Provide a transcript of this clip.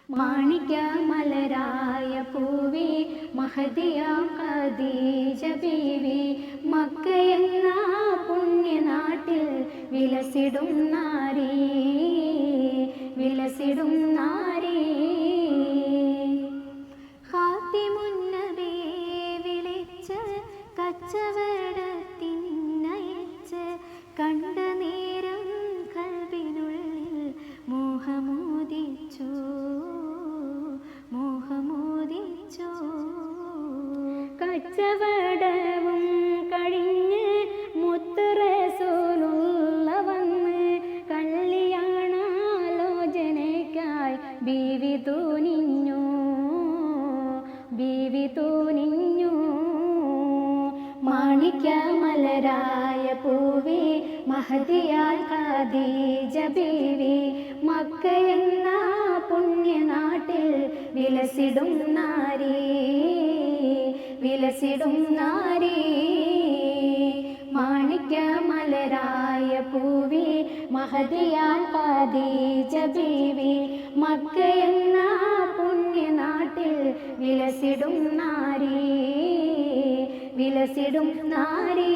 മാണിക്യ മലരായ പൂവി മഹദിയാം ഖദീജ ബീവി മക്കയെന്ന പുണ്യനാട്ടിൽ വിലസിടും നാരി വിലസിടും നാരി ഖാതിമുൻ നബിയെ വിളിച്ച് കച്ചവടത്തിനയച്ച് കണ്ട നേരം കൽബിനുള്ളിൽ മോഹമോദിച്ചു മോഹമോദിച്ചു കച്ചവടവും കഴിഞ്ഞ് മുത്ത് റസൂലുള്ള വന്ന് കല്യാണാലോചനയ്ക്കായി ബീവി തൂനിഞ്ഞു ബീവി തൂനിഞ്ഞു മാണിക്യ മലരായ പൂവി മഹദിയാൽ ഖദീജ ബീവി മക്കയെന്ന പുണ്യനാട്ടിൽ വിലസിടും നാരി വിലസിടും നാരി മാണിക്യ മലരായ പൂവി മഹദിയാൽ ഖദീജ ബീവി മക്കയെന്ന പുണ്യനാട്ടിൽ വിലസിടും നാരി വിലസിടും നാരി.